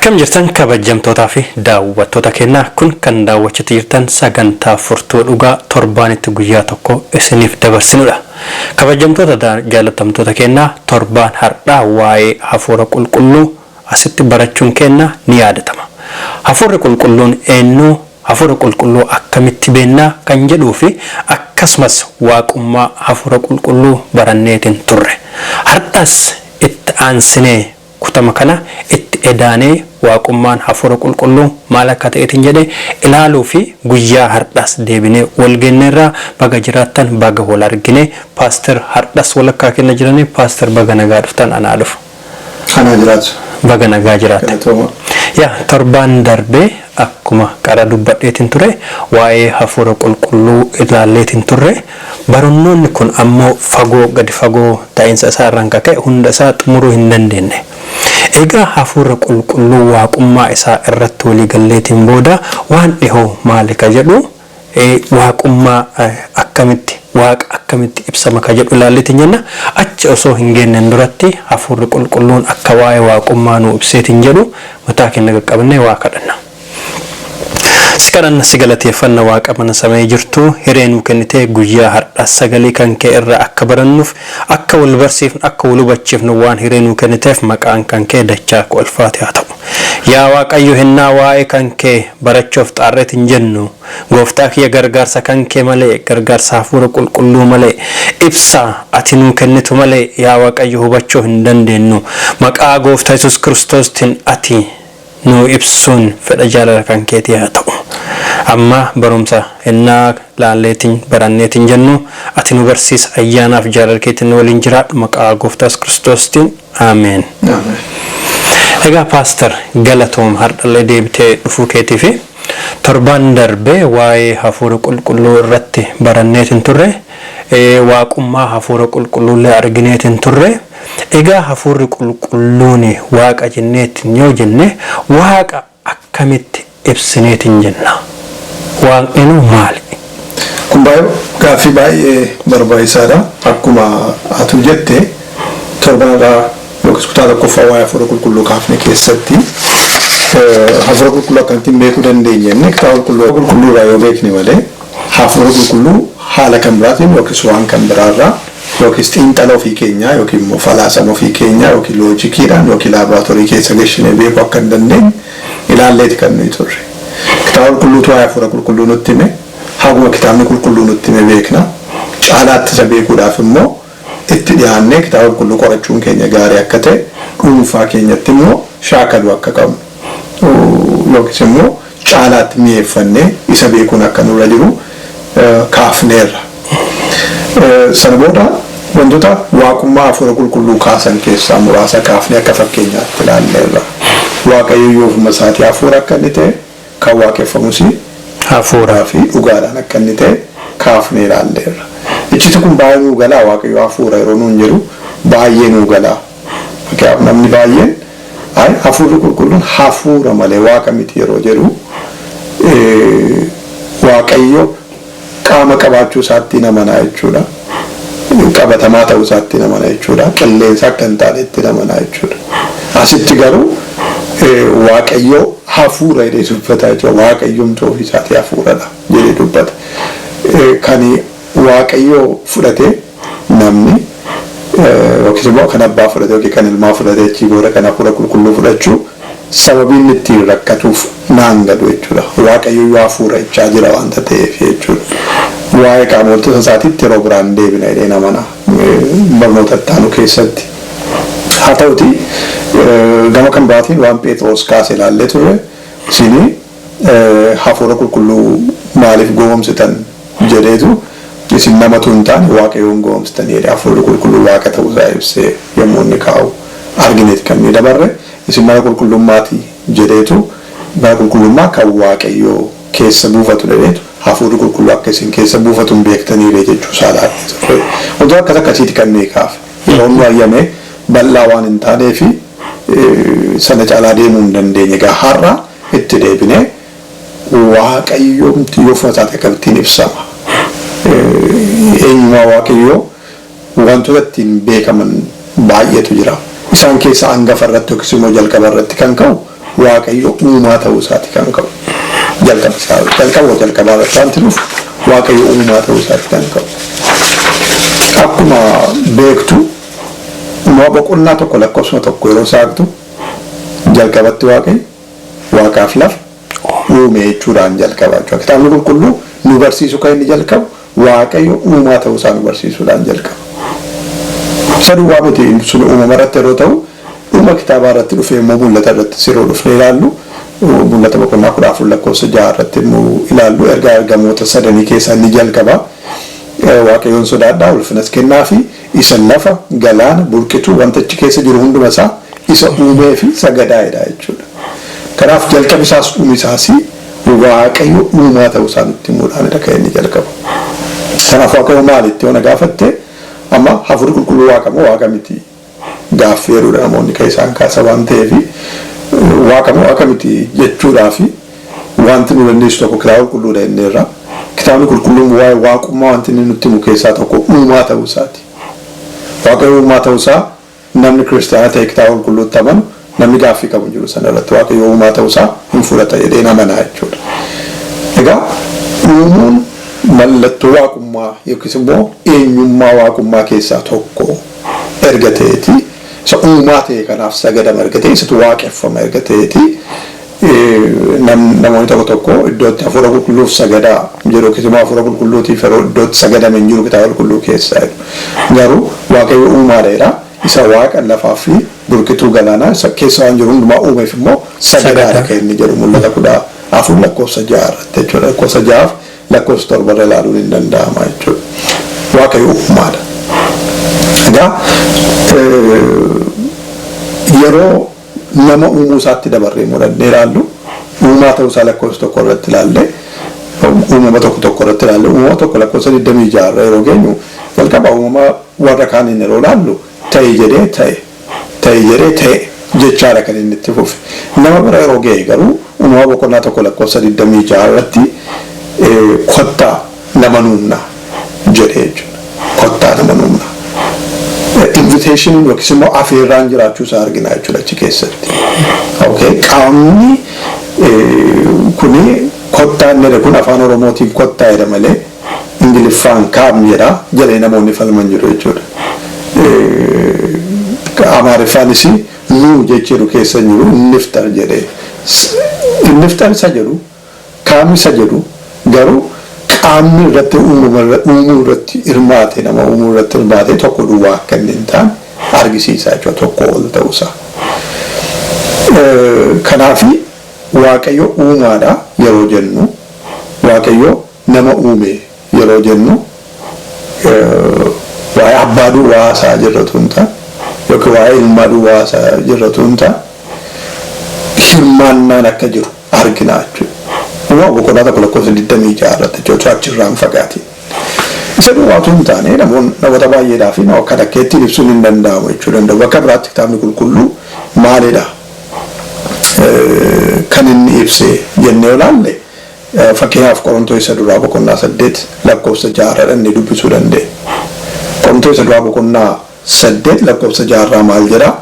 Akkam jirtan kabajamtootaa fi daawwattoota keenyaa kun kan daawwachaa jirtan sagantaa furtuu dhugaa torbaanitti guyyaa tokko isiniif dabarsinudha. Kabajamtoota jaalatamtoota keenyaa torbaan har'aa waa'ee hafuura qulqulluu asitti barachuun keenya ni yaadatama. Hafuurri qulqulluun eenyu, hafuura qulqulluu akkamitti beekna kan jedhuu fi akkasumas waaqummaa hafuura qulqulluu baranneetiin turre. Har'as itti aansinee kutama kana itti edaanee waaqummaan hafuura qulqulluu maal akka ta'eetiin jedhee ilaaluu fi guyyaa har'as deebinee wal geenneerraa baga jiraattan baga wal argine paaster har'as walakkaa kenna jiranii paaster baga nagaa dhuftan anaa dhufu. Kana jiraatu. Baga nagaa jiraatte. Yaa torbaan darbee akkuma qara dubbadheetiin ture waa'ee hafuura qulqulluu ilaalleetiin turre barannoonni kun ammoo fagoo gadi fagoo ta'iinsa isaa irraan ka'e hunda isaa xumuruu hin dandeenye. Egaa hafuura qulqulluu waaqummaa isaa irratti walii galleetiin booda waan dhihoo maali ka jedhu waaqummaa akkamitti waaqa akkamitti ibsama ka jedhu ilaalleetiin jenna. Achi osoo hin geenneen duratti hafuurri qulqulluun akka waa'ee waaqummaa nuu ibseetiin jedhu mataa keenya qaqqabnee waa kadhanna. Sikaranna sigalateeffanna waaqa mana samee jirtu hireenuu kennitee guyyaa har'aa sagalee kan kee irraa akka barannuuf akka wal barsiifnu akka wal hubachiifnu waan hireenuu kenniteef maqaan kan kee dachaa koo ulfaate haa ta'u. Yaa Waaqayyo hennaa waa'ee kan kee barachuuf xaarreetiin jennu gooftaa kiyya gargaarsa kan kee malee gargaarsa hafuura qulqulluu malee ibsaa ati nuu kennitu malee yaa Waaqayyo hubachuu hin dandeenyu. Maqaa gooftaa Yesuus Kiristoostiin ati nuu ibsuun fedha jaalala kan keetii haa ta'u. Amma barumsa hennaa laalleetiin baranneetiin jennu ati nu barsiisa ayyaanaaf jaalala keetiin waliin jiraadhu maqaa gooftaa Yesuus Kiristoostiin ameen. Egaa paaster galatoom har'allee deebitee dhufuu keetii fi torbaan darbee waa'ee hafuura qulqulluu irratti baranneetiin turre waaqummaa hafuura qulqulluullee argineetiin turre. Egaa hafuurri qulqulluun waaqa jenneetiin yoo jenne waaqa akkamitti ibsineetiin jenna? Waaqni maali? Kun gaaffii baay'ee barbaachisaadha. Akkuma atu jette torbanarraa yookiis kutaa tokkoffaa waa'ee hafuura qulqulluu kaafne keessatti hafuura qulqulluu akkamittiin beekuu dandeenya jenne kitaaba qulqulluu irraa yoo beekne malee hafuura qulqulluu haala kan biraatiin yookiis waan kan biraarraa yookiis xiinxala ofii keenyaa yookiin immoo falaasama ofii keenyaa yookiin loojikiidhaan yookiin laaboraatoorii keessa gashinee beekuu akka hin dandeenye ilaalleeti kan nuyi turre. Kitaaba qulqulluutu waa'ee hafuura qulqulluu nutti hime haguma kitaabni qulqulluu nutti hime beekna caalaatti isa beekuudhaaf immoo itti dhiyaannee kitaaba qulqulluu qorachuun keenya gaarii akka ta'e dhuunfaa keenyatti immoo shaakaluu akka qabnu yookiis immoo caalaatti mi'eeffannee isa beekuun akka nurra jiru kaafneerra. Sana booda wantoota waaqummaa hafuura qulqulluu kaasan keessaa muraasa kaafnee akka fakkeenyaatti ilaalleerra. Waaqayyo yoo ofuma isaatii hafuura akka inni ta'e kan waaqeffamus hafuuraa fi dhugaadhaan akka inni ta'e kaafnee ilaalleerra. Ichiti kun baay'ee nuu galaa waaqayyo hafuura yeroo nuun jedhu baay'ee nuu galaa. Fakkeenyaaf namni baay'een hafuurri qulqulluun hafuura malee waaqa miti yeroo jedhu waaqayyo qaama qabaachuu isaatti namanaa jechuudha. Qabatamaa ta'uu isaatti namanaa jechuudha. Qilleensa akka hin taanetti namanaa jechuudha. Asitti garuu waaqayyo hafuura jedhee dubbata jechuudha. Waaqayyoomtu ofii isaatii hafuuradha jedhee dubbata. Kan waaqayyo fudhatee namni yookiis immoo kan abbaa fudhate yookiin kan ilmaa fudhate achii booda kan hafuura qulqulluu fudhachuu sababiin ittiin rakkatuuf naan gadu jechuudha. Waaqayyo yoo hafuura jechaa jira waanta ta'eef jechuudha. Waa'ee qaamota isaatiitti yeroo biraan deebina jedhee namana barnoota ittaanu keessatti. Haa ta'uti gama kan biraatiin waan Phexros kaase ilaallee turre isinii hafuura qulqulluu maaliif gowwoomsitan jedheetu isin namatu hin taane waaqayyoon gowwoomsitan jedhee hafuurri qulqulluu waaqa ta'uusaa ibsee yommuu inni kaa'u argineeti kan inni dabarre isin mana qulqullummaati jedheetu mana qulqullummaa kan waaqayyoo keessa buufatu jedheetu hafuurri qulqulluu akka isin keessa buufatu hin beektaniire jechuu saalaatti ture. Wantoota akkas akkasiiti kan nuyi kaafe yeroo nu ayyame bal'aa waan hin taaneefi sana caalaa deemuu hin dandeenye egaa har'a itti deebinee waaqayyoomti yoo fudhataate akkamittiin ibsama. Eenyummaa waaqayyoo wantoota ittiin beekaman baay'eetu jira. Isaan keessa hangafa irratti yookiis immoo jalqaba irratti kan ka'u waaqayyo uumaa ta'uu isaati kan qabu. Jalqaba wanti dhufu waaqayyo uumaa ta'uu isaati kan qabu. Akkuma beektu immoo boqonnaa tokko lakkoofsa tokko yeroo saaqtu jalqabatti waaqaaf lafa uume jechuudhaan jalqaba jechuudha. Kitaabni qulqulluu nu barsiisu kan inni jalqabu waaqayyo uumaa ta'uu isaa nu barsiisuudhaan jalqaba. Saduu waa miti sun uumama irratti yeroo ta'u dhuma kitaabaa irratti dhufee immoo mul'ata irratti siroo dhufnee ilaallu mul'ata boqonnaa 14 lakkoofsa 6 irratti immoo ilaallu ergaa ergamoota sadanii keessaa inni jalqaba waaqayyoon sodaadhaa ulfinas kennaa fi isa lafa galaana burqituu wantichi keessa jiru hunduma isaa isa uumee fi sagadaa'edha jechuudha. Kanaaf jalqabi isaas dhumi isaas waaqayyo uumaa ta'uu isaa nutti himuudhaanidha kan inni jalqaba. Kanaaf waaqayyo maalitti yoo na gaafatte amma hafuurri qulqulluu waaqa miti gaaffii jedhudha namoonni kan isaan kaasa waan ta'eef waaqa miti jechuudhaaf wanti nu dandeessu tokko kitaaba qulqulluudha inni irraa kitaabni qulqulluun waa'ee waaqummaa wanti inni nutti himu keessaa tokko uumaa ta'uu isaati. Waaqayyo uumaa ta'uu isaa namni kiristaana ta'e kitaaba qulqulluutti amanu namni gaaffii qabu jiru sana irratti waaqayyo uumaa ta'uu isaa hin fudhata jedhee amanaa jechuudha. Egaa uumuun mallattoo waaqummaa yookiis immoo eenyummaa waaqummaa keessaa tokko erga ta'eeti isa uumaa ta'e kanaaf sagadama erga ta'e isatu waaqeffama erga ta'eeti namoonni tokko iddootti hafuura qulqulluuf sagadaa jedhu yookiis immoo hafuura qulqulluutiif yeroo iddootti sagadame hin jiru kitaaba qulqulluu keessaa garuu waaqayyo uumaadha isa waaqa lafaa fi burqituu galaanaa isa keessa waan jiru hundumaa uumeef immoo sagadaadha kan inni jedhu mul'ata 14 lakkoofsa 6 irratti jechuudha. Lakkoofsa 6 lakkoofsa 7 irra ilaaluun hin danda'ama jechuudha. Waaqayyo uumaadha. Egaa yeroo nama uumuu isaatti dabarree mudannee ilaallu uumaa ta'uu isaa lakkoofsa 1 irratti ilaalle uumama tokko irratti ilaalle uumama tokko lakkoofsa 26 irra yeroo geenyu jalqaba uumama warra kaaniin yeroo ilaallu ta'e jedhee ta'e jechaadha kan inni itti fufe. Nama bira yeroo ga'e garuu uumama boqonnaa tokko lakkoofsa 26 irratti kottaa nama nuumna jedhee jechuudha. Kottaa nama nuumna. Invitation yookiis immoo afeerraan jiraachuu isaa argina jechuudha achi keessatti. Qaamni kuni kottaa inni kun afaan Oromootiin kottaa jedha malee Ingiliffaan kaam jedha jedhee namoonni falman jiru jechuudha. Amaariffaanis nuu jechuudha keessa jiru niftar jedhee. Niftar isa jedhu kaam isa jedhu garuu qaamni irratti uumuu irratti hirmaate nama uumuu irratti hirmaate tokko duwwaa akka inni hin taane argisiisaa jechuudha tokko ol ta'uusaa. Kanaaf waaqayyo uumaadha yeroo jennu waaqayyo nama uume yeroo jennu waa'ee abbaa duwwaa isaa jirratu hin taane yookiin waa'ee ilmaa duwwaa isaa jirratu hin taane hirmaannaan akka jiru argina jechuudha. Uumama boqonnaa tokko lakkoofsa 26 irratti jechuudha achirraan fagaatiin. Isa duwwaatu hin taane namoota baay'eedhaaf akka dhakkeettiin ibsuun hin danda'amu jechuu danda'u. Bakka biraatti kitaabni qulqulluu maalidha kan inni ibse jennee ilaalle fakkeenyaaf Qorontoo isa duraa boqonnaa 8 lakkoofsa 6 irraa inni dubbisuu dandeenya. Qorontoo isa duraa boqonnaa 8 lakkoofsa 6 irraa maal jedha?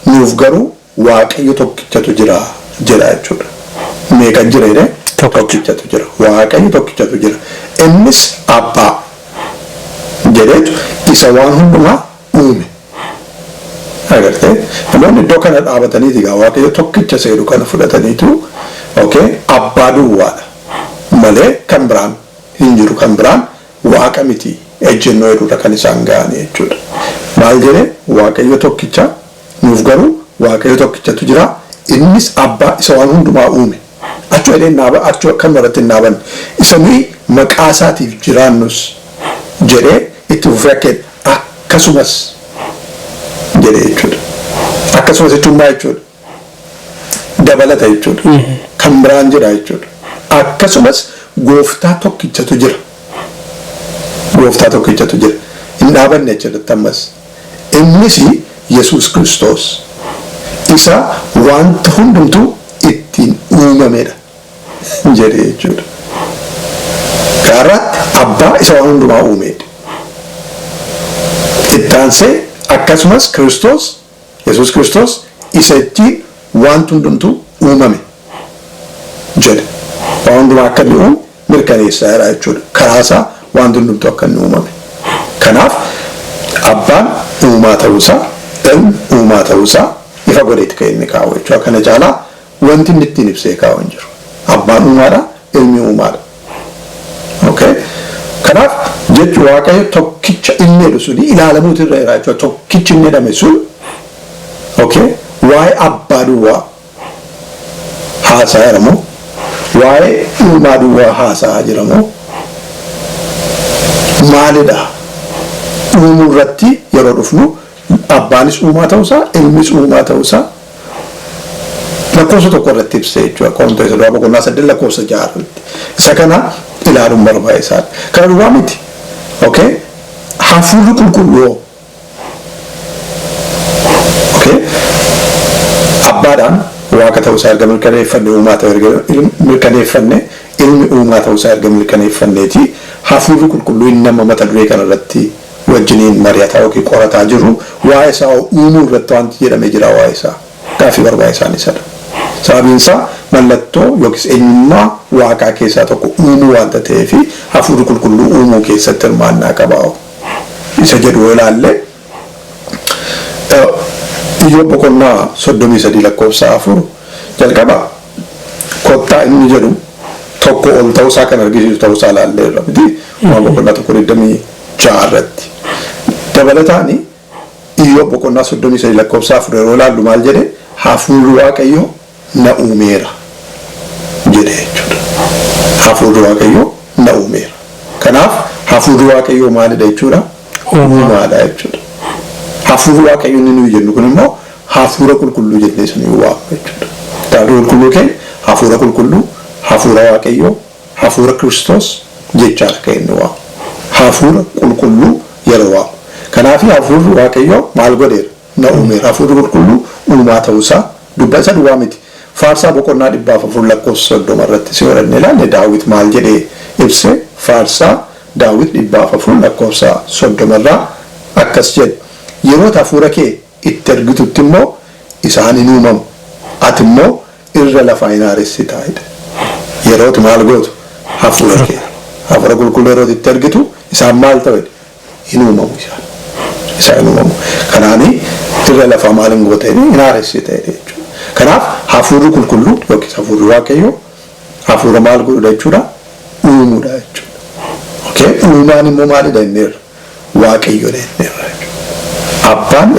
Nuuf garuu waaqayyo tokkichatu jira jechuudha. Meeqa jira jedhee? Tokkichatu jira. Waaqayyo tokkichatu jira. Innis abbaa jedheetu isa waan hundumaa uume. Agartee namoonni iddoo kana dhaabataniiti egaa waaqayyo tokkicha seedu kana fudhataniitu abbaa duwwaadha malee kan biraan hin jiru kan biraan waaqa miti ejjennoo jedhudha kan isaan ga'anii jechuudha. Maal jedhee waaqayyo tokkicha nuuf garuu waaqayyo tokkichatu jira innis abbaa isa waan hundumaa uume. Achuu edeen achuu kan irratti hin dhaabanne isa nuyi maqaa isaatiif jiraannus jedhee itti fufee akkasumas jedhee jechuudha. Akkasumas jechuun maal jechuudha? Dabalata jechuudha. Kan biraan jira jechuudha. Akkasumas gooftaa tokkichatu jira. Gooftaa tokkichatu jira. Hin dhaabanne jechuudha ammas. Innis Yesuus Kiristoos isa wanta hundumtuu ittiin uumamedha jedhee jechuudha. Gaarratti abbaa isa waan hundumaa uumedha. Ittaansee akkasumas Kiristoos Yesuus Kiristoos isa ittiin wanti hundumtuu uumame jedhe waan hundumaa akka inni uumu mirkaneessaa jira jechuudha. Karaasaa waan hundumtu akka inni uumame. Kanaaf abbaan uumaa ta'uusaa ilmi uumaa ta'uusaa ifa godheetti kan inni kaa'u jechuudha. Kana caalaa wanti inni ittiin ibsee kaa'u hin jiru. Abbaan uumaadha, ilmi uumaadha. Okay? Kanaaf jechi waaqayyo tokkicha inni jedhu suni ilaalamuutu irra jira jechuudha. Tokkichi inni jedhame sun okay? Waa'ee abbaa duwwaa haasaa jiramoo waa'ee uumaa duwwaa haasaa jiramoo maalidha? Uumuu irratti yeroo dhufnu abbaanis uumaa ta'uusaa ilmis uumaa ta'uusaa lakkoofsa tokko irratti ibsee jechuudha. Qoontoon isa duraa boqonnaa 8 lakkoofsa 6 irratti isa kana ilaaluun barbaachisaadha. Kana duwwaa miti. Okay? Hafuurri qulqulluu okay? Abbaadhaan waaqa ta'uusaa erga mirkaneeffanne uumaa ta'uu erga mirkaneeffanne ilmi uumaa ta'uusaa erga mirkaneeffanneeti hafuurri qulqulluu inni nama mata duree kanarratti wajjiniin mari'ataa yookiin qorataa jiru waa'ee isaa uumuu irratti wanti jedhamee jira waa'ee isaa gaaffii barbaachisaan isadha. Sababiin isaa mallattoo yookiin eenyummaa waaqaa keessaa tokko uumuu waanta ta'eef hafuurri qulqulluu uumuu keessatti hirmaannaa qaba. Isa jedhu yoo ilaalle Iyyoob boqonnaa 33 lakkoofsa 4 jalqaba kottaa inni jedhu tokko ol ta'uusaa kan argisiisu ta'uusaa ilaalleerra miti waan boqonnaa 126 irratti. Dabalataani Iyyoob boqonnaa 33 lakkoofsa 4 yeroo ilaallu maal jedhe hafuurri waaqayyo na uumeera jedhe jechuudha. Hafuurri waaqayyo na uumeera. Kanaaf hafuurri waaqayyo maalidha jechuudha? Uumaadha jechuudha. Hafuurri waaqayyo inni nuyi jennu kun immoo hafuura qulqulluu jennee sunii waamu jechuudha. Kitaabni qulqulluu keenya hafuura qulqulluu, hafuura waaqayyo, hafuura Kiristoos jechaadha kan inni waamu. Hafuura qulqulluu yeroo waamu. Kanaaf hafuurri waaqayyo maal godheera? Na uumeera. Hafuurri qulqulluu uumaa ta'uusaa dubbisa duwwaa miti. Faarsaa boqonnaa 400 lakkoofsa 30 irratti si warannee ilaalle Daawit maal jedhee ibse faarsaa Daawit 400 lakkoofsa 30 irraa akkas jedhe. Yeroo hafuura kee itti ergitutti immoo isaan hin uumamu. Ati immoo irra lafaa hin haaressitaa jedhe. Yeroo maal gootu hafuura kee hafuura qulqulluu yeroo itti ergitu isaan maal ta'u hin uumamu isaan. Isaan hin uumamu. Kanaani irra lafaa maal hin goote hin haaressita jechuudha. Kanaaf hafuurri qulqulluu yookiin hafuurri waaqayyo hafuura maal godhudha jechuudha? Uumuudha jechuudha. Okay? Uumaan immoo maalidha inneerra? Waaqayyoodha inneerra jechuudha. Abbaan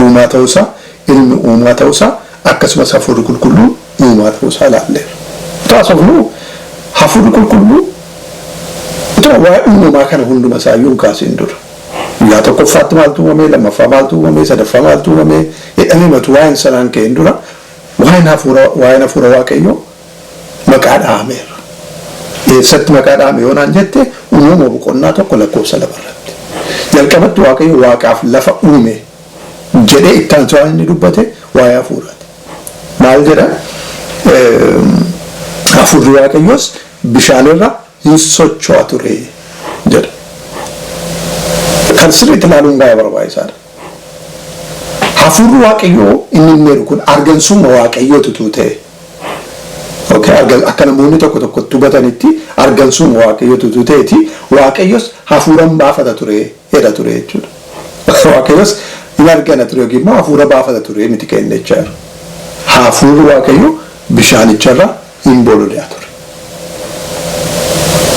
uumaa ta'uusaa, ilmi uumaa ta'uusaa akkasumas hafuurri qulqulluu uumaa ta'uusaa ilaalleera. Taasifnu hafuurri qulqulluu waa'ee uumamaa kana hunduma isaayyuu hin kaasin dura. Guyyaa tokkoffaatti maaltu uumame, lammaffaa maaltu uumame, sadaffaa maaltu uumame jedhamee matu waa'een sanaan ka'een dura waa'een hafuura waaqayyoo maqaa dhaameera. Eessatti maqaa dhaame yoo naan jette uumama boqonnaa 1 lakkoofsa 2 irratti. Jalqabatti waaqayyo waaqaaf lafa uume jedhee itti aansee inni dubbate waa'ee hafuuraati. Maal jedha? Hafuurri waaqayyoos bishaanirra hin socho'a ture jedha. Kan sirriitti ilaaluun gaa'ee barbaachisaadha. Hafuurri waaqayyoo inni meeru kun argansumma waaqayyootu ta'e. Okay, akka namoonni tokko hubatanitti argansumma waaqayyootu ta'eeti waaqayyos hafuuran baafata ture jedha ture jechuudha. Waaqayyos hin argana ture yookiin immoo hafuura baafata ture miti kenne jechaadha. Hafuurri waaqayyo bishaanicharra hin bololi'aa ture.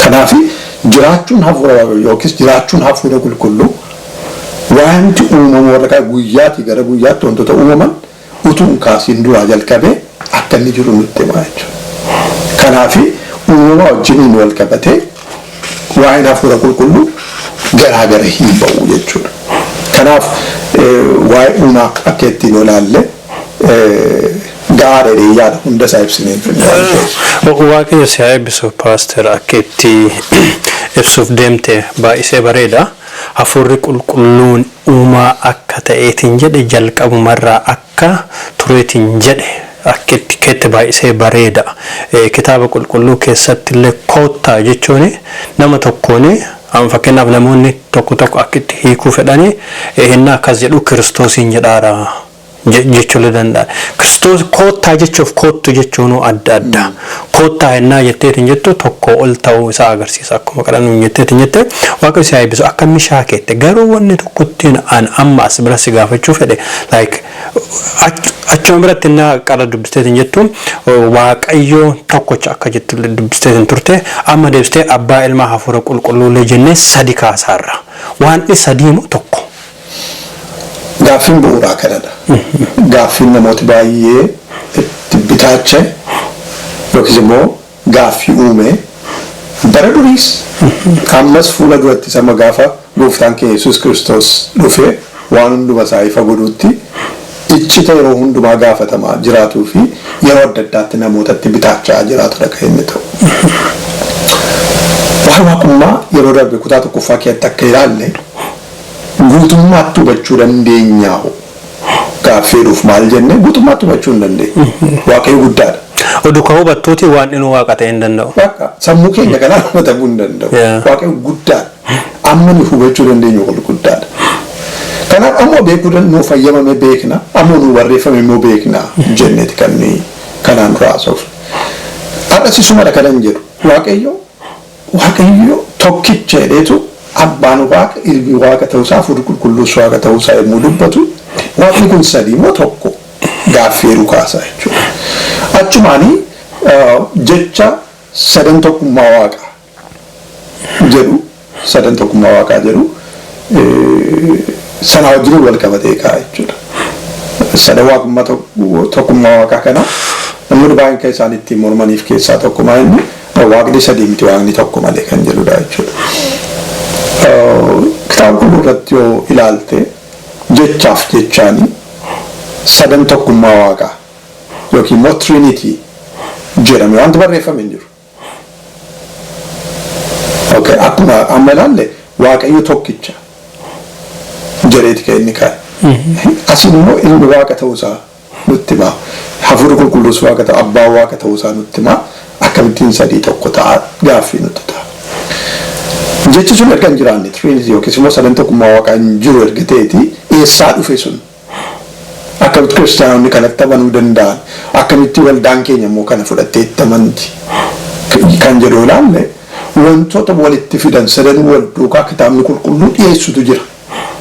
Kanaaf jiraachuun hafuura waaqayyo yookiis jiraachuun hafuura qulqulluu wanti uumamu warra guyyaatti gara guyyaatti wantoota uumaman utuu hin kaasiin duraa jalqabee akka inni jiru nutti himaa jechuudha. Kanaaf uumama wajjiniin wal qabatee waa'een hafuura qulqulluu garaagara hin ba'u jechuudha. Kanaaf waa'ee uumaa akka ittiin ilaalle gaariidha yaada hunda isaa ibsineen Waaqayyo si haa eebbisu paaster akka itti ibsuuf deemte baay'isee bareeda. Hafuurri qulqulluun uumaa akka ta'eetiin jedhe jalqabumarraa akka tureetiin jedhe akka itti keetti baay'isee bareeda. Kitaaba qulqulluu keessatti illee koottaa jechuun nama tokkoon fakkeenyaaf namoonni tokko akka itti hiikuu fedhanii inni akkas jedhu Kiristoosiin jedhaara jechuun danda'a. Kiristoos koottaa jechuuf koottu jechuun adda adda. Koottaa ennaa jetteetiin jettu tokko ol ta'uu isaa agarsiisa. Akkuma kadhannuun jetteetiin jette waaqa isaa eebbisu akka mishaa keette garuu wanni tokkottiin an amma as bira si gaafachuu fedhe like achuma biratti innaa qara dubbisteetiin jettu waaqayyoo tokkocha akka jettu dubbisteetiin turte amma deebistee abbaa ilmaa hafuura qulqulluullee jennee sadi kaasaarra waan sadii moo tokko. Gaaffiin bu'uuraa kanadha. Gaaffiin namooti baay'ee itti bitaache yookiis immoo gaaffii uume bara duriis ammas fuula duratti sama gaafa gooftaan keenya Yesuus Kiristoos dhufee waan hunduma isaa ifa godhuutti iccita yeroo hundumaa gaafatamaa jiraatuu fi yeroo adda addaatti namootatti bitaachaa jiraatudha kan inni ta'u. Waan waaqummaa yeroo darbe kutaa tokkoffaa keessatti akka ilaalle guutummaatti hubachuu dandeenyaa gaaffiidhuuf maal jenne guutummaatti hubachuu hin dandeenye. Waaqayyo guddaadha. Oduu kan hubattuuti waan inni waaqa ta'e hin danda'u. Waaqa sammuu keenya kanaan hubatamuu hin danda'u. Waaqayyo guddaadha. Amma nu hubachuu dandeenyu ol guddaadha. Kanaaf ammoo beekuu danda'u fayyamame beekna ammoo nu barreeffame immoo beekna jenneeti kan kanaan raasof. Adhasisumadha kanan jedhu Waaqayyo tokkicha jedheetu abbaan waaqa ilmi waaqa ta'uusaa hafuurri qulqulluus waaqa ta'uusaa yommuu dubbatu waaqni kun sadii moo tokko gaaffii kaasaa jechuudha. Achumaanii jecha sadan tokkummaa waaqaa jedhu sana wajjin wal qabatee ka'a jechuudha. Sadan waaqummaa tokkummaa waaqaa kana namoonni baay'een kan isaan ittiin mormaniif keessaa tokkummaa inni waaqni sadii miti waaqni tokko malee kan jedhudha jechuudha. Kitaaba kun irratti yoo ilaalte jechaaf jechaanii sadan tokkummaa waaqaa yookiin immoo Trinity jedhame wanti barreeffame hin jiru. Okay, akkuma amma ilaalle waaqayyo tokkicha jedheeti kan inni kaa'e. Asiin immoo ilmi waaqa ta'uusaa nutti himaa. Hafuurri qulqulluus waaqa ta'u abbaan waaqa ta'uusaa nutti himaa. Akkamittiin sadii tokko ta'a gaaffii nutti ta'a. Jechi sun erga hin jiraanne Trinity yookiis immoo sadan tokkummaa waaqaa hin jiru erga ta'eeti eessaa dhufe sun akkamitti kiristaanonni kanatti amanuu danda'an akkamitti waldaan keenya immoo kana fudhattee itti amanti kan jedhu ilaalle wantoota walitti fidan sadan wal duukaa kitaabni qulqulluu dhiyeessutu jira.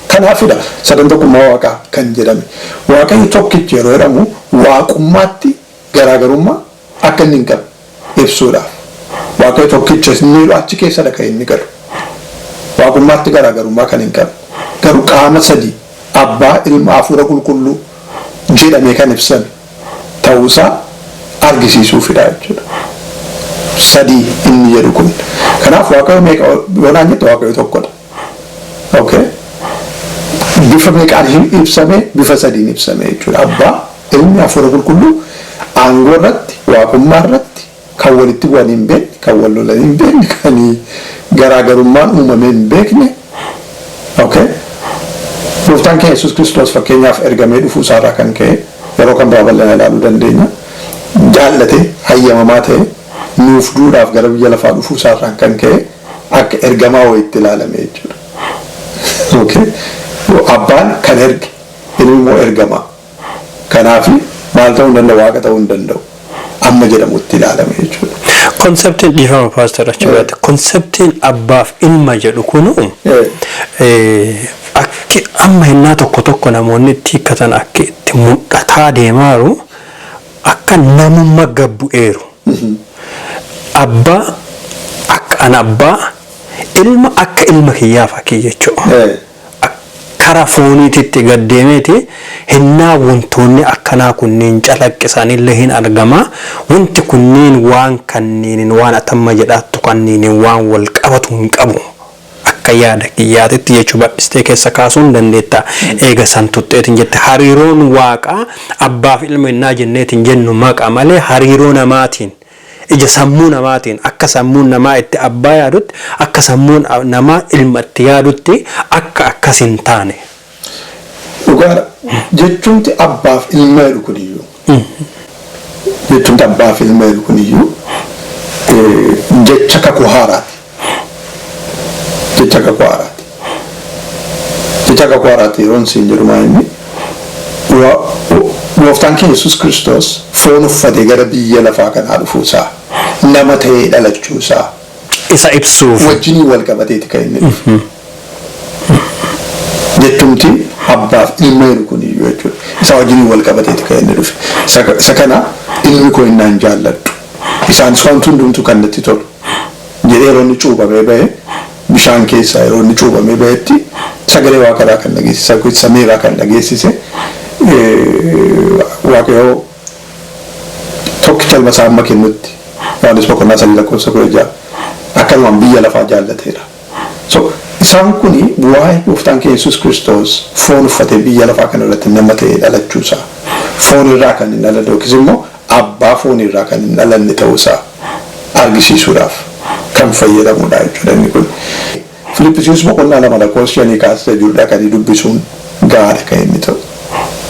Kanaafidha sadan tokkummaa waaqaa kan jedhame. Waaqayyo tokkicha yeroo jedhamu waaqummaatti garaagarummaa akka inni hin qabne ibsuudhaaf. Waaqayyo tokkicha inni achi keessadha kan inni galu. Waaqummaatti garaagarummaa kan hin qabne. Garuu qaama sadii abbaa ilma hafuura qulqulluu jedhamee kan ibsame ta'uusaa argisiisuufidha jechuudha. Sadii inni jedhu kun. Kanaaf waaqayyo meeqa yoonaan jette waaqayyo tokkodha. Okay? Bifa meeqaan ibsame bifa sadiin ibsame jechuudha. Abbaa ilmi hafuura qulqulluu aangoo irratti waaqummaa irratti kan walitti bu'an hin beekne kan wal lolan hin beekne kan garaagarummaan uumamee hin beekne. Okay? Gooftaan keenya Yesuus Kiristoos fakkeenyaaf ergamee dhufuu isaarraa kan ka'e yeroo kan biraa bal'ina ilaaluu dandeenya. Jaallatee hayyamamaa ta'e nuuf duudhaaf gara biyya lafaa dhufuu isaarraa kan ka'e akka ergamaa wayiitti ilaalame jechuudha. Okay? Abbaan kan erge ilmi immoo ergamaa. Kanaaf maal ta'uu hin danda'u waaqa ta'uu hin danda'u amma jedhamutti ilaalame jechuudha. Konseptiin dhiifama paaster achiirratti konseptiin abbaaf ilma jedhu kunu akki amma hinnaa tokko namoonni itti hiikkatan akka itti mul'ataa deemaaru akka namummaa gabbu'eeru. Abbaa akka an abbaa ilma akka ilma kiyyaa fakkii jechuudha. Karaa fooniititti gaddeemeeti hinnaa wantoonni akkanaa kunniin calaqqisanillee hin argama. Wanti kunniin waan kanniin waan atamma jedhaattu kanniin waan wal qabatu hin qabu. Akka yaada kiyyaatitti jechuu badhistee keessa kaasuu hin dandeetta. Eega san tutteetiin jette hariiroon waaqaa abbaaf ilma hinnaa jenneetiin jennu maqa malee hariiroo namaatiin. Ija sammuu namaatiin akka sammuun namaa itti abbaa yaadutti akka sammuun namaa ilma itti yaadutti akka akkas hin taane. Dhugaadha. Jechuunti abbaaf ilma jedhu kuniyyuu. Jechuunti abbaaf ilma jedhu kuniyyuu jecha kakuu haaraati. Jecha kakuu haaraati. Jecha kakuu haaraati yeroon siin jedhu maa inni gooftaan keenya Yesuus Kiristoos foon uffatee gara biyya lafaa kanaa dhufuusaa nama ta'ee dhalachuusaa isa ibsuuf wajjinii wal qabateeti kan inni dhufu. Jechuumti abbaaf ilma jiru kun iyyuu jechuudha. Isa wajjinii wal qabateeti kan inni dhufe. Isa kana ilmi koo innaan jaalladhu. Isaanis wanti hundumtu kan natti tolu. Jedhee yeroo inni cuuphamee bahe bishaan keessaa yeroo inni cuuphamee bahetti sagalee waaqaraa kan dhageessise samiirraa kan dhageessise waaqayyoo tokkicha ilma isaa amma kennutti Yohaannis boqonnaa 3:16 akkanumaan biyya lafaa jaallateera. So isaan kuni waa'ee gooftaan keenya Yesuus Kiristoos foon uffatee biyya lafaa kana irratti nama ta'ee dhalachuusaa foon irraa kan hin dhalanne yookiis immoo abbaa foon irraa kan hin dhalanne ta'uusaa argisiisuudhaaf kan fayyadamudha jechuudha inni kun. Filippisius boqonnaa 2:5 kaasee jirudha kan dubbisuun gaariidha kan inni ta'u.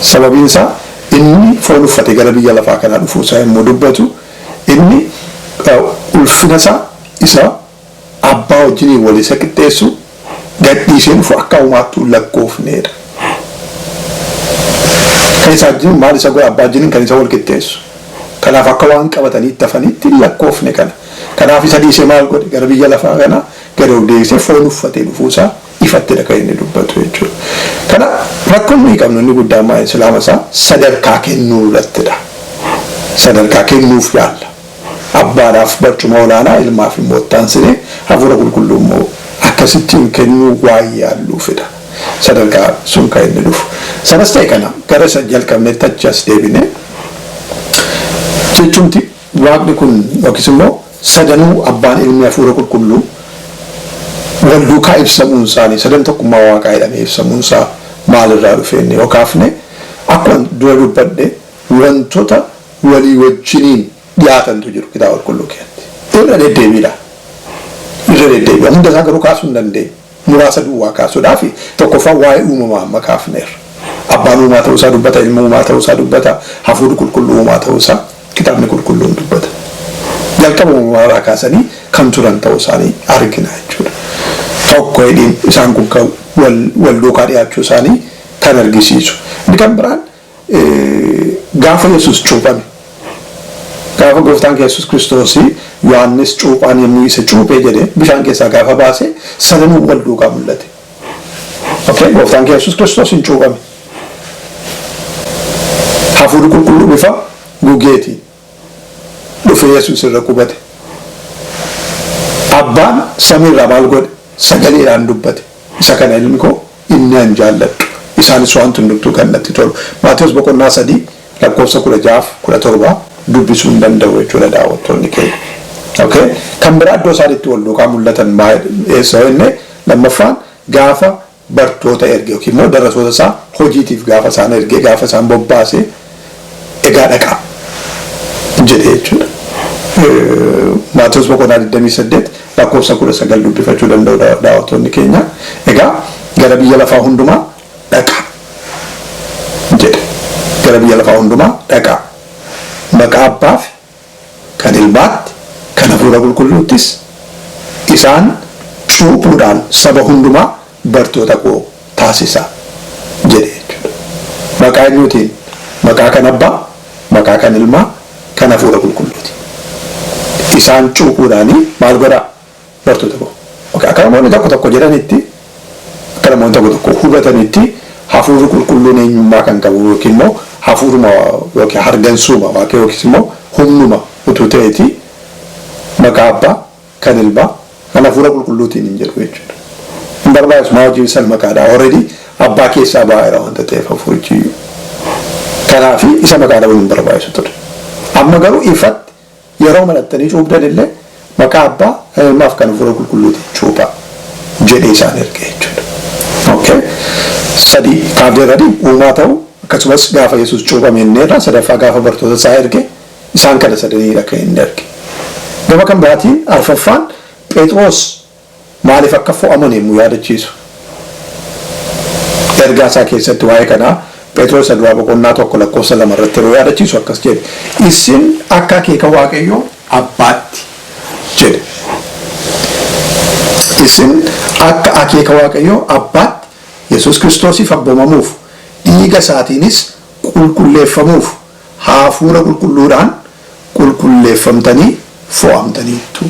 Sababiin isaa inni foon uffatee gara biyya lafaa kanaa dhufuusaa yommuu dubbatu inni ulfina isaa isa abbaa wajjiniin wal isa qixxeessu gadhiisee dhufu akka uumaatti lakkoofneedha. Kan isaa wajjin maal isa godha abbaa wajjiniin kan isa wal qixxeessu. Kanaaf akka waan qabatanii itti hafanitti lakkoofne kana. Kanaaf isa dhiisee maal godhe gara biyya lafaa kana gara deebisee foon uffatee dhufuusaa ifattedha kan inni dubbatu jechuudha. Kana rakkoon nuyi qabnu inni guddaan maal islaama isaa sadarkaa kennuu irrattidha. Sadarkaa kennuuf yaalla. Abbaadhaaf barcuma olaanaa ilmaaf immoo taansine hafuura qulqulluu immoo akkasittiin kennuu waa'ee yaalluufidha. Sadarkaa sun kan inni dhufu. Sanas ta'e kana gara isa jalqabneetti achi as deebine jechuumti waaqni kun yookiis immoo sadanuu abbaan ilmi hafuura qulqulluu wal duukaa ibsamuun isaanii sadan tokkummaa waaqaa jedhamee ibsamuun isaa maalirraa dhufe inni yoo kaafne akkuma dura dubbadhe wantoota walii wajjiniin dhiyaatantu jiru kitaaba qulqulluu keessatti. Irra deddeebiidha. Irra deddeebiidha. Hunda isaa garuu kaasuu hin dandeenye. Muraasa duwwaa kaasuudhaaf tokkoffaa waa'ee uumamaa amma kaafneerra. Abbaan uumaa ta'uusaa dubbata, ilma uumaa ta'uusaa dubbata, hafuurri qulqulluu uumaa ta'uusaa kitaabni qulqulluun dubbata. Jalqaba uumamaa kaasanii kan turan ta'uu isaanii argina jechuudha. Tokko hidhiin isaan kun kan wal duukaa dhiyaachuu isaanii kan argisiisu. Inni kan biraan gaafa Yesuus cuuphame. Gaafa gooftaan Yesuus Kiristoos Yohaannis cuuphaan yommuu isa cuuphee jedhee bishaan keessaa gaafa baase sadanuu wal duukaa mul'ate. Okay, gooftaan Yesuus Kiristoos hin cuuphame. Hafuurri qulqulluu bifa gugeetiin dhufee Yesuus irra qubate. Abbaan samiirraa maal godhe sagaleedhaan dubbate. Isa kana ilmi koo inni an jaalladhu. Isaanis waan hundumtuu kan natti tolu. Maatewos boqonnaa 3 lakkoofsa 16-17 dubbisuu hin danda'u jechuudha daawwattoonni keenya. Okay? Kan biraa iddoo isaaniitti wal duukaa mul'atan eessa inni lammaffaan gaafa bartoota erge yookiin immoo dargaggoota isaa hojiitiif gaafa isaan erge gaafa isaan bobbaase egaa dhaqaa jedhee jechuudha. Maatewos boqonnaa 28 lakkoofsa 19 dubbifachuu danda'u daawwattoonni keenya. Egaa gara biyya lafaa hundumaa dhaqaa jedhe. Gara biyya lafaa hundumaa dhaqaa. Maqaa abbaaf kan ilmaatti kan hafuura qulqulluuttis isaan cuuphuudhaan saba hundumaa bartoota koo taasisaa jedhe jechuudha. Maqaa eenyuutiin? Maqaa kan abbaa, maqaa kan ilmaa, kan hafuura qulqulluuti. Isaan cuuphuudhaanii maal godhaa? Bartoota koo. Akka namoonni tokko jedhanitti akka namoonni tokko hubatanitti hafuurri qulqulluun eenyummaa kan qabu yookiin immoo hafuuruma yookiin hargansuuma yookiis immoo humnuma utuu ta'eeti maqaa abbaa kan ilmaa kan hafuura qulqulluutiin hin jedhu jechuudha. Hin barbaachisu maa hojii san maqaadhaa already abbaa keessaa baay'eera wanta ta'eef hafuurichi kanaaf isa maqaa dhabuun hin barbaachisu ture. Amma garuu ifatti yeroo malattanii cuubdan illee maqaa abbaa kan ilmaaf kan hafuura qulqulluutiin cuuphaa jedhee isaan erge jechuudha. Okay? Sadii kaafdeerradii uumaa ta'u akkasumas gaafa Yesuus cuuphame inneerra sadaffaa gaafa bartoota isaa erge isaan kana sadaniidha kan inni erge. Gama kan biraatiin arfaffaan Phexros maaliif akka fo'aman yemmuu yaadachiisu. Ergaa isaa keessatti waa'ee kanaa Phexros duraa boqonnaa 1 lakkoofsa 2 irratti yeroo yaadachiisu akkas jedhe. Isin akka akeeka Waaqayyoo abbaatti jedhe. Isin akka akeeka Waaqayyoo abbaatti Yesuus Kiristoosiif abboomamuuf dhiiga isaatiinis qulqulleeffamuuf hafuura qulqulluudhaan qulqulleeffamtanii fo'amtaniittu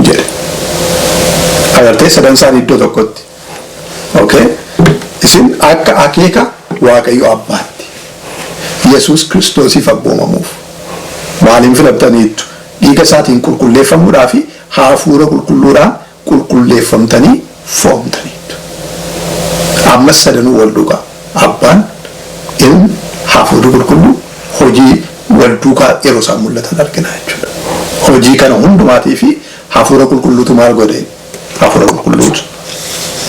jedhe. Agartee sadan isaanii iddoo tokkotti. Okay? Isin akka akeeka Waaqayyo Abbaatti Yesuus Kiristoosiif abboomamuuf maaliin filattaniittu? Dhiiga isaatiin qulqulleeffamuudhaa fi hafuura qulqulluudhaan qulqulleeffamtanii fo'amtaniittu. Ammas sadanuu wal duukaa Abbaan, Ilmi, hafuurri qulqulluu hojii wal duukaa yeroo isaan mul'atan argina jechuudha. Hojii kana hundumaatii fi hafuura qulqulluutu maal godhe? Hafuura qulqulluutu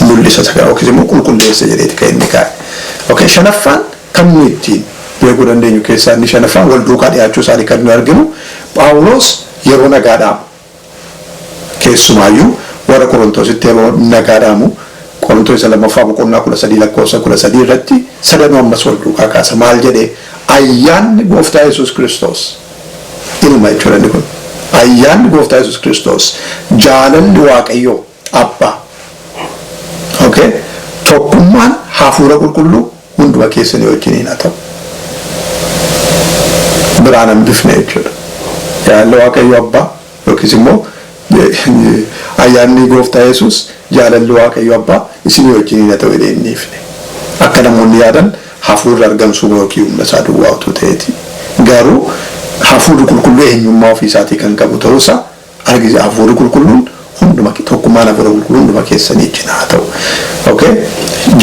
mul'isa sagaa yookiis immoo qulqulleessa jedheeti kan inni kaa'e. Okay, shanaffaan kan nuyi ittiin beekuu dandeenyu keessaa inni shanaffaan wal duukaa dhiyaachuu isaanii kan nuyi arginu Phaawulos yeroo nagaadhaamu keessumaayyuu warra Qorontositti yeroo nagaadhaamu Qorontos isa lammaffaa boqonnaa 13 lakkoofsa 13 irratti sadanuu ammas wal duukaa kaasa. Maal jedhee? Ayyaanni Gooftaa Yesuus Kiristoos ilma jechuudha inni kun. Ayyaanni Gooftaa Yesuus Kiristoos jaalalli Waaqayyoo Abbaa. Okay? Tokkummaan hafuura qulqulluu hunduma keessanii wajjiniin haa ta'u. Biraan hambifne jechuudha. Jaalalli Waaqayyoo Abbaa yookiis immoo ayyaanni Gooftaa Yesuus jaalalli Waaqayyoo Abbaa isinii wajjiniin haa ta'u jedhee inni ifne. Akka namoonni yaadan hafuurri argamsuu yookiin humna isaa duwwaa utuu ta'eeti. Garuu hafuurri qulqulluu eenyummaa ofii isaatii kan qabu ta'uusaa argisiisa. Hafuurri qulqulluun hunduma tokkummaan hafuura qulqulluu hunduma keessanii wajjin haa ta'u. Okay?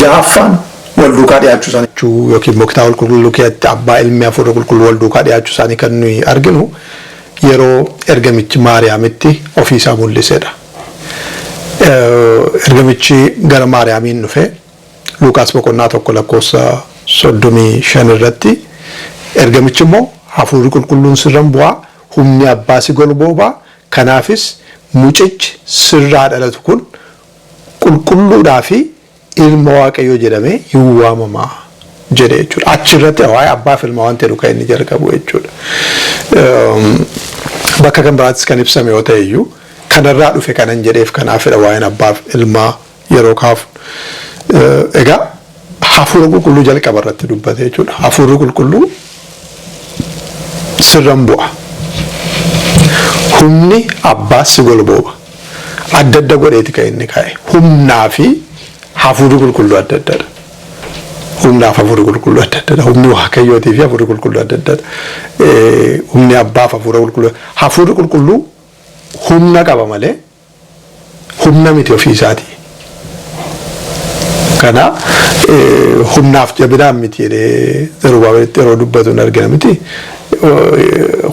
Ja'affaan wal duukaa dhiyaachuu isaanii yookiin immoo kitaaba qulqulluu keessatti Abbaa, Ilmi, hafuura qulqulluu wal duukaa dhiyaachuu isaanii kan nuyi arginu yeroo ergamichi Maariyaamitti ofii isaa mul'isedha. Ergamichi gara Maariyaamiin dhufe Luuqaas boqonnaa 1 lakkoofsa 35 irratti ergamichi immoo hafuurri qulqulluun sirran bu'aa, humni Abbaa si golbooba, kanaafis mucichi sirraa dhalatu kun qulqulluudhaa fi ilma Waaqayyoo jedhamee hin waamamaa jedhe jechuudha. Achirratti waa'ee Abbaa fi Ilma waan ta'e kan inni jalqabu jechuudha. Bakka kan biraattis kan ibsame yoo ta'e iyyuu kanarraa dhufe kanan jedheef kanaafidha waa'een Abbaa fi Ilmaa yeroo kaafu. Egaa hafuura qulqulluu jalqaba irratti dubbate jechuudha. Hafuurri qulqulluu sirran bu'a. Humni Abbaa si golbooba. Adda adda godheeti kan inni kaa'e. Humnaa fi hafuurri qulqulluu adda addadha. Humnaaf hafuurri qulqulluu adda addadha. Humni Waaqayyootii fi hafuurri qulqulluu adda addadha. Humni Abbaaf hafuura qulqulluu. Hafuurri qulqulluu humna qaba malee humna miti ofii isaatii. Kana humnaaf jabinaan miti jedhee yeroo dubbatu hin argina miti.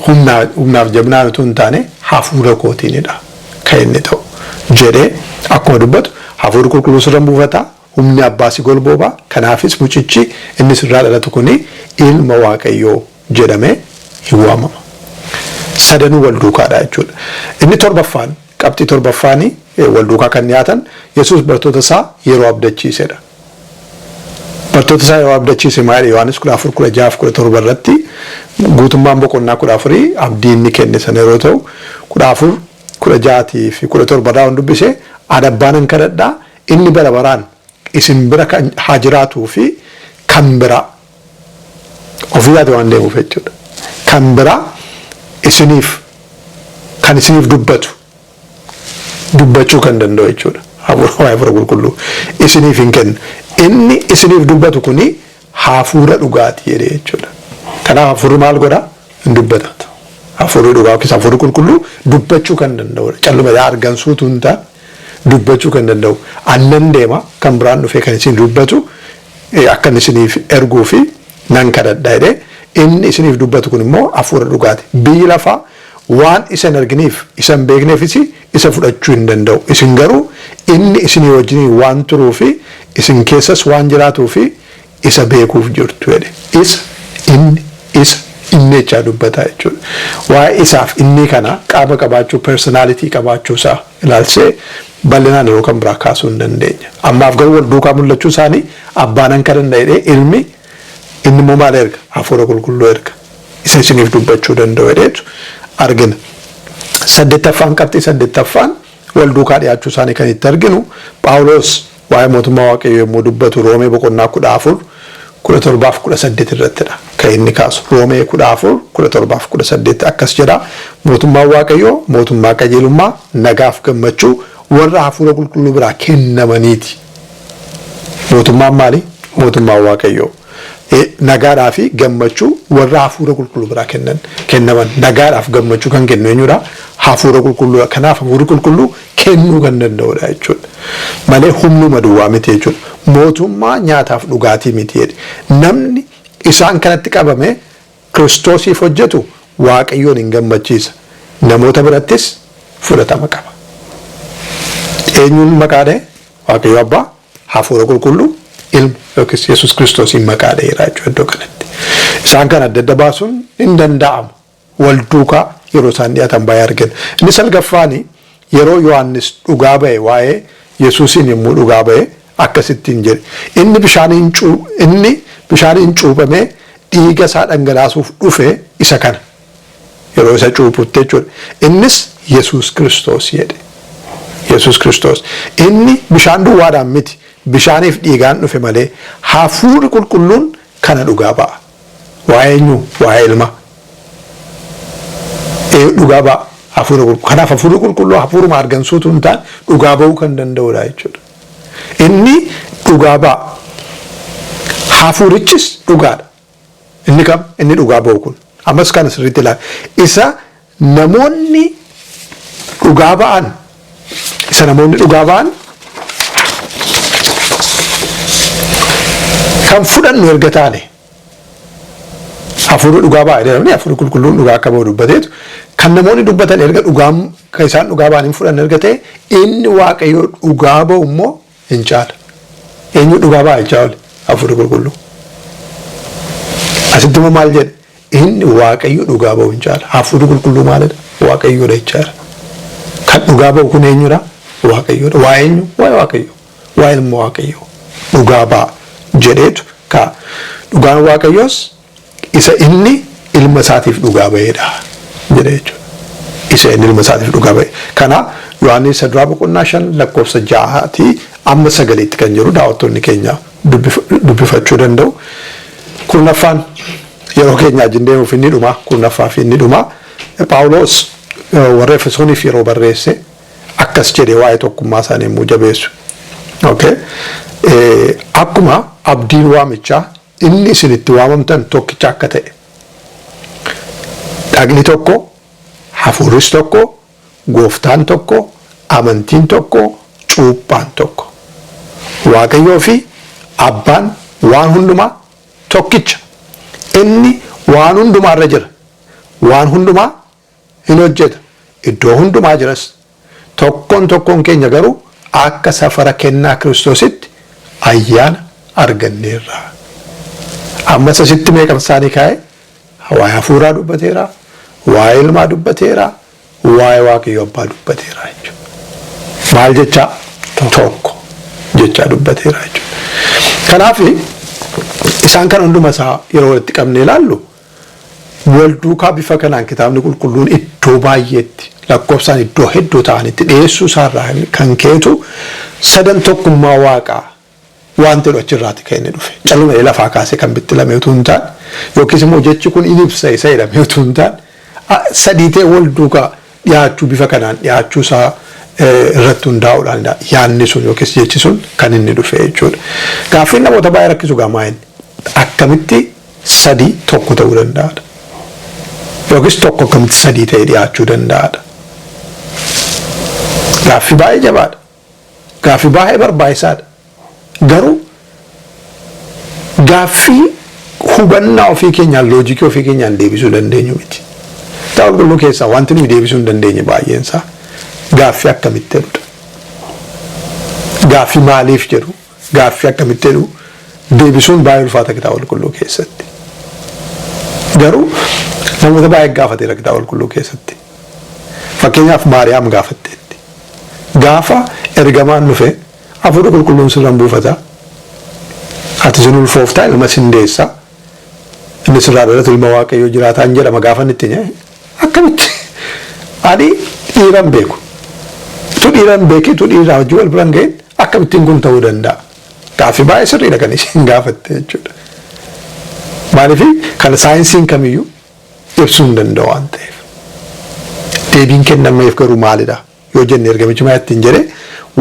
Humnaaf jabinaan utuu hin taane hafuura kootiinidha kan inni ta'u jedhee akkuma dubbatu hafuurri qulqulluu sirra buufata, humni Abbaa si golbooba, kanaafis mucichi inni sirraa dhalatu kuni ilma Waaqayyoo jedhamee hin waamama. Sadanuu wal duukaadha jechuudha. Inni torbaffaan qabxii torbaffaanii wal duukaa kan dhiyaatan Yesuus bartoota isaa yeroo abdachiisedha. Bartoota isaa yeroo abdachiise maal Yohaannis 14:16-17 irratti guutummaan boqonnaa 14 abdii inni kenne sana yeroo ta'u 14, 16 fi 17 irraa dubbise Abbaan kadhadhaa inni bara baraan isin bira kan haa jiraatuu fi kan biraa ofiisaati waan deemuuf jechuudha. Kan biraa kan isiniif dubbachuu kan danda'u jechuudha. Hafuura qulqulluu isiniif hin kennu. Inni isiniif dubbatu kuni hafuura dhugaati jedhee jechuudha. Kanaaf hafuurri maal godhaa? Hin dubbata. Hafuurri dhugaa yookiis hafuurri qulqulluu dubbachuu kan danda'udha. Calluma argansuutu hin taane dubbachuu kan danda'u. Annan deema kan biraan dhufee kan isin dubbatu akka isiniif erguu fi nan kadhadha jedhee inni isiniif dubbatu kun immoo hafuura dhugaati. Biyyi lafaa waan isin arginiif isin beekneefis isa fudhachuu hin danda'u. Isin garuu inni isinii wajjin waan turuu fi isin keessas waan jiraatuu fi isa beekuuf jirtu jedhe. Inni jechaa dubbataa jechuudha. Waa'ee isaaf inni kana qaama qabaachuu, personaalitii qabaachuu isaa ilaalsee bal'inaan yeroo kan biraa kaasuu hin dandeenya. Ammaaf garuu wal duukaa mul'achuu isaanii Abbaan akka danda'edhee ilmi inni immoo maal erga? Hafuura qulqulluu erga. Isa isiniif dubbachuu danda'u jedheetu argina. Saddeettaffaan qabxii saddeettaffaan wal duukaa dhiyaachuu isaanii kan itti arginu Phaawulos waa'ee mootummaa Waaqayyoo yommuu dubbatu Roomee boqonnaa 14 17:18 irrattidha kan inni kaasu. Roomee 14:17 akkas jedha. Mootummaan Waaqayyoo mootummaa qajeelummaa nagaaf gammachuu warra hafuura qulqulluu biraa kennamaniiti. Mootummaan maali? Mootummaan Waaqayyoo. Nagaadhaa fi gammachuu warra hafuura qulqulluu biraa kennaman. Nagaadhaaf gammachuu kan kennu eenyudha? Hafuura qulqulluu. Kanaaf hafuurri qulqulluu kennuu kan danda'udha jechuudha. Malee humnuma duwwaa miti jechuudha. Mootummaa nyaataaf dhugaatii miti jedhe. Namni isaan kanatti qabame Kiristoosiif hojjetu Waaqayyoon hin gammachiisa. Namoota birattis fudhatama qaba. Eenyuun maqaadhe? Waaqayyo Abbaa, hafuura qulqulluu, ilma yookiis Yesuus Kiristoosiin maqaadheera jechuudha iddoo kanatti. Isaan kan adda adda baasuun hin danda'amu. Wal duukaa yeroo isaan dhiyaatan baay'ee argina. Inni salgaffaani yeroo Yohaannis dhugaa ba'e waa'ee Yesuusiin yommuu dhugaa ba'e akkasittiin jedhe. Inni bishaaniin cuuphamee dhiiga isaa dhangalaasuuf dhufe isa kana. Yeroo isa cuuphutte jechuudha. Innis Yesuus Kiristoos jedhe. Yesuus Kiristoos. Inni bishaan duwwaadhaan miti. Bishaaniif dhiigaan dhufe malee hafuurri qulqulluun kana dhugaa ba'a. Waa'ee eenyu? Waa'ee ilma. Dhugaa ba'a. Hafuura qulqulluu. Kanaaf hafuurri qulqulluu hafuuruma argamsuutu hin taane dhugaa ba'uu kan danda'udha jechuudha. Inni dhugaa ba'a. Hafuurichis dhugaadha. Inni kam? Inni dhugaa ba'u kun. Ammas kana sirriitti ilaala. Isa namoonni dhugaa ba'an kan fudhannu erga taane hafuurri dhugaa ba'a jedhamni hafuurri qulqulluun dhugaa akka ba'u dubbateetu kan namoonni dubbatan erga kan isaan dhugaa ba'an hin fudhanne erga ta'e inni Waaqayyo dhugaa ba'u immoo hin caala. Eenyu dhugaa ba'a jechaa oole? Hafuurri qulqulluu. Asitti immoo maal jedhe? Inni Waaqayyo dhugaa ba'u hin caala. Hafuurri qulqulluu maalidha? Waaqayyoodha jechaadha. Kan dhugaa ba'u kun eenyudha? Waaqayyoodha. Waa eenyu? Waa Waaqayyo. Waa ilma Waaqayyo. Dhugaa ba'a jedheetu ka'a. Dhugaan Waaqayyoos isa inni ilma isaatiif dhugaa ba'edha jedhe jechuudha. Isa inni ilma isaatiif dhugaa ba'e. Kanaaf Yohaannis 5:6 amma 9 kan jiru daawwattoonni keenya dubbifachuu danda'u. Kurnaffaan yeroo keenya wajjin deemuuf inni dhuma. Kurnaffaa fi inni dhuma. Phaawulos warra Efesooniif yeroo barreesse akkas jedhee waa'ee tokkummaa isaanii immoo jabeessu. Akkuma abdiin waamichaa inni isinitti waamamtan tokkicha akka ta'e. Dhagni tokko, hafuurris tokko, gooftaan tokko, amantiin tokko, cuuphaan tokko. Waaqayyoo fi abbaan waan hundumaa tokkicha. Inni waan hundumaarra jira. Waan hundumaa hin hojjeta. Iddoo hundumaa jiras. Tokkoon keenya garuu akka safara kennaa Kiristoositti ayyaana arganneerra. Ammas asitti meeqan isaanii kaa'e? Waa'ee hafuuraa dubbateera. Waa'ee ilmaa dubbateera. Waa'ee Waaqayyo abbaa dubbateera jechuudha. Maal jechaa? Tokko jechaa dubbateera jechuudha. Kanaaf isaan kan hunduma isaa yeroo walitti qabnee ilaallu wal duukaa bifa kanaan kitaabni qulqulluun iddoo baay'eetti lakkoofsaan iddoo hedduu ta'anitti dhiyeessuu isaarraa kan keetu sadan tokkummaa Waaqaa waan ta'u achirraati kan inni dhufe. Calluma lafaa kaasee kan bittilame utuu hin taane yookiis immoo jechi kun in ibsa isa jedhamee utuu hin taane sadii ta'e wal duukaa dhiyaachuu bifa kanaan dhiyaachuu isaa irratti hundaa'uudhaan yaadni sun yookiis jechi sun kan inni dhufe jechuudha. Gaaffiin namoota baay'ee rakkisu gaamaa inni akkamitti sadii tokko ta'uu danda'aadha. Yookiis tokko akkamitti sadii ta'ee dhiyaachuu danda'aadha. Gaaffii baay'ee jabaadha. Gaaffii baay'ee barbaachisaadha. Garuu gaaffii hubannaa ofii keenyaan loojikii ofii keenyaan deebisuu dandeenyu miti. Kitaaba qulqulluu keessaa wanti nuyi deebisuu hin dandeenye baay'een isaa gaaffii akkamitti jedhudha. Gaaffii maaliif jedhu gaaffii akkamitti jedhu deebisuun baay'ee ulfaata kitaaba qulqulluu keessatti. Garuu namoota baay'ee gaafateera kitaaba qulqulluu keessatti. Fakkeenyaaf Maariyaam gaafatteetti. Gaafa ergamaan dhufe hafuurri qulqulluun sirraan buufata. Ati sin ulfooftaa ilma sin deessa. Inni sirraa dhalatu ilma Waaqayyoo jiraataan jedhama gaafa inni itti akkamitti ani dhiiran beeku. Tu dhiiran beeki tu dhiiraa hojii wal biraan ga'een akkamittiin kun ta'uu danda'a. Gaaffii baay'ee sirriidha kan isin gaafatte jechuudha. maaliif kan saayinsiin kamiyyuu ibsuu hin danda'u waan ta'eef deebiin kennameef garuu maalidha yoo jenne ergamichi maa ittiin jedhe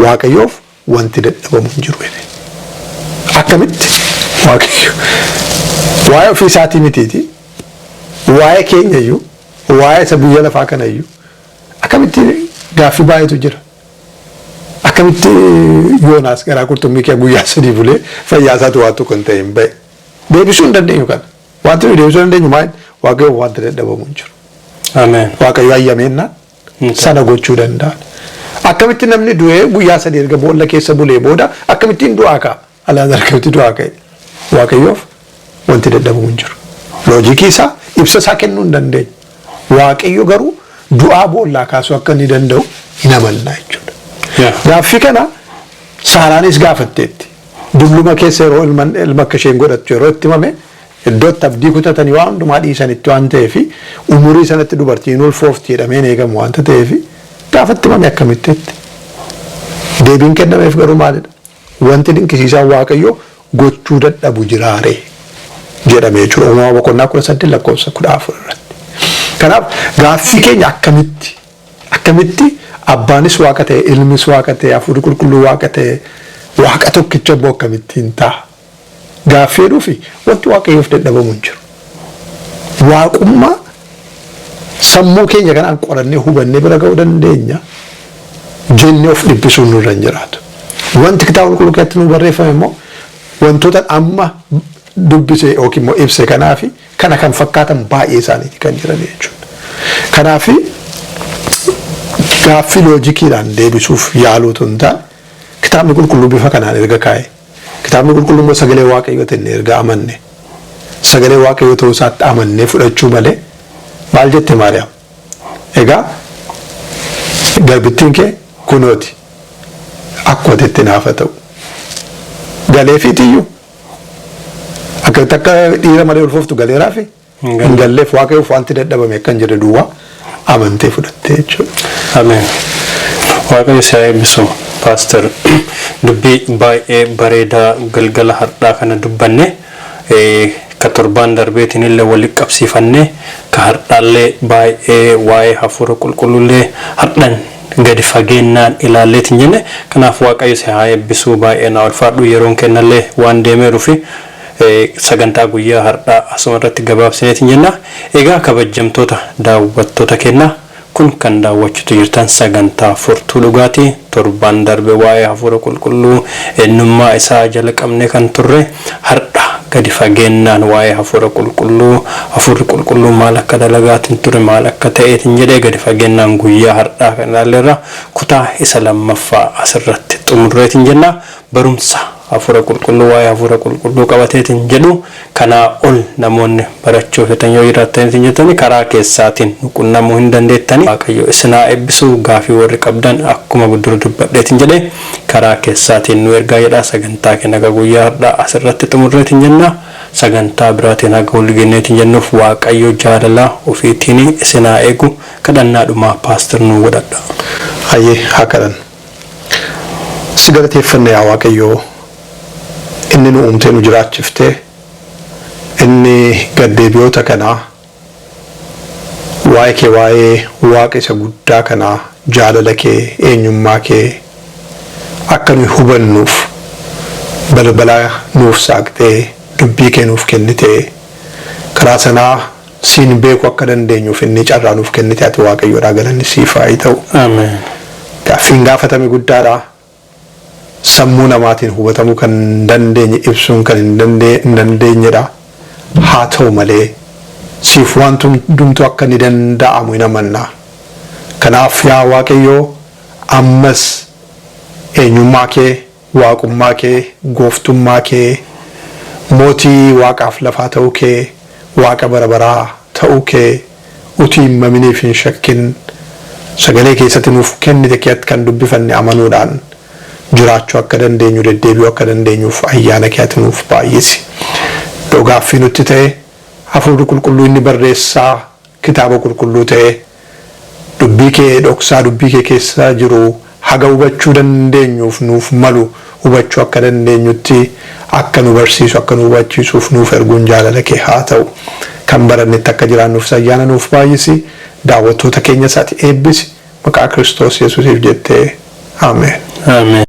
waaqayyoof wanti dadhabamu hin jiru jedhe akkamitti waaqayyo waa'ee ofii isaatii mitiiti waa'ee keenyayyuu waa'ee isa biyya lafaa kanayyuu akkamitti gaaffii baay'eetu jira akkamitti Yoonaas garaa qurxummii kee guyyaa 3 bulee fayyaa isaatu waan tokko hin ta'in ba'e deebisuu hin dandeenyu kana wanti nuyi deebisuu dandeenyu maal waaqayyo wanti dadhabamu hin jiru. Ameen. Waaqayyo ayyameennaan sana gochuu danda'an. Akkamitti namni du'ee guyyaa 3 erga boolla keessa bulee booda akkamittiin du'aa ka'a Alaazar akkamitti du'aa ka'e waaqayyoof wanti dadhabamu hin jiru. Loojikii isaa ibsa isaa kennuu hin dandeenyu. Waaqayyo garuu du'aa boollaa kaasuu akka inni danda'u hin amanna jechuudha. Gaaffii kana Saaraanis gaafatteetti. Dulluma keessa yeroo ilma akka isheen godhattu yeroo itti himame iddootti abdii kutatanii waan hundumaa dhiisanitti waan ta'eef umurii sanatti dubartiin ulfoofti jedhameen eegamu waanta ta'eef gaafatti himame akkamitteetti. Deebiin kennameef garuu maalidha? Wanti dinqisiisaan waaqayyo gochuu dadhabu jiraare jedhamee jiru. Uumama boqonnaa 18 lakkoofsa 14 irratti. Kanaaf gaaffii keenya akkamitti abbaanis waaqa ta'e ilmis waaqa ta'e hafuurri qulqulluu waaqa ta'e waaqa tokkicha immoo akkamittiin ta'a gaaffii dhufi wanti waaqayyoof dadhabamu hin jiru. Waaqummaa sammuu keenya kanaan qorannee hubannee bira ga'uu dandeenya jennee of dhibbisuun nurra hin jiraatu. Wanti kitaaba qulqulluu keessatti nu barreeffame immoo wantoota amma dubbise yookiin immoo ibse kanaafi kana kan fakkaatan baay'ee isaaniiti kan jiran jechuudha. Kanaafi gaaffii loojikiidhaan deebisuuf yaaluutu hin taane kitaabni qulqulluu bifa kanaan erga kaa'e kitaabni qulqulluu immoo sagalee waaqayyoo ta'e erga amanne sagalee waaqayyoo ta'uu isaatti amannee fudhachuu malee maal jette Maariyaam egaa garbittiin kee kunooti akkuma tetti naafa ta'u galeefiitiyyuu akkamitti akka dhiira malee ulfooftu galeeraafi hin galleef waaqayyoof wanti dadhabame akkan jedhe duwwaa amantee fudhattee jechuudha. Ameen. Waaqayyo si haa eebbisu Paaster dubbii baay'ee bareedaa galgala har'aa kana dubbanne ka torbaan darbeetiin illee walitti qabsiifannee ka har'aallee baay'ee waa'ee hafuura qulqulluullee har'an gadi fageennaan ilaalleetiin jenne kanaaf waaqayyo si haa eebbisu baay'ee na ulfaadhu yeroon kennallee waan deemeeruufi sagantaa guyyaa har'aa asuma irratti gabaabsineetiin jenna. Egaa kabajamtoota daawwattoota kennaa kun kan daawwachuutu jirtan sagantaa furtuu dhugaatii torbaan darbe waa'ee hafuura qulqulluu eenyummaa isaa jala qabne kan turre har'a gadi fageennaan waa'ee hafuura qulqulluu hafuurri qulqulluu maal akka dalagaatiin ture maal akka ta'eetiin jedhee gadi fageennaan guyyaa har'aa kan ilaalleerra kutaa isa lammaffaa asirratti xumurreetiin jenna barumsa hafuura qulqulluu waa'ee hafuura qulqulluu qabateetiin jedhu kanaa ol namoonni barachuu fetan yoo jiraataniitiin jettanii karaa keessaatiin qunnamuu hin dandeettanii waaqayyo isinaa eebbisuu gaafii warri qabdan akkuma dura dubbadheetiin jedhe karaa keessaatiin nu ergaa jedhaa sagantaa keenya guyyaa har'aa asirratti xumurreetiin jenna sagantaa biraatiin haga wal genneetiin jennuuf waaqayyo jaalala ofiitiin isinaa eegu kadhannaadhumaa Paaster nu godhadha. Hayyee haa kadhannu. Si galateeffanna yaa waaqayyoo inni nu uumtee nu jiraachiftee inni gaddeebiyoota kanaa waa'ee kee waa'ee waaqa isa guddaa kanaa jaalala kee eenyummaa kee akka nu hubannuuf balbalaa nuuf saaqtee dubbii kee nuuf kennitee karaa sanaa siin beeku akka dandeenyuuf inni carraa nuuf kennite ati waaqayyoodhaa galanni siif haa ta'u. Ameen. Gaaffiin gaafatame guddaadha. Sammuu namaatiin hubatamuu kan dandeenye ibsuun kan hin dandeenyedha. Haa ta'u malee siif waan hundumtuu akka inni danda'amu hin amanna. Kanaaf yaa waaqayyoo ammas eenyummaa kee waaqummaa kee gooftummaa kee mootii waaqaaf lafaa ta'uu kee waaqa bara baraa ta'uu kee utuu hin maminiif hin shakkin sagalee keessatti nuuf kennite keetti kan dubbifanne amanuudhaan jiraachuu akka dandeenyu deddeebi'uu akka dandeenyuuf ayyaana keetti nuuf baay'isi. Gaaffii nutti ta'e hafuurri qulqulluu inni barreessaa kitaaba qulqulluu ta'e dubbii kee dhoksaa dubbii kee keessa jiru haga hubachuu dandeenyuuf nuuf malu hubachuu akka dandeenyutti akka nu barsiisu akka nu hubachiisuuf nuuf erguun jaalala kee haa ta'u. Kan barannetti akka jiraannuuf ayyaana nuuf baay'isi. Daawwattoota keenya isaati eebbisi. Maqaa Kiristoos Yesuusiif jettee. Ameen. Ameen.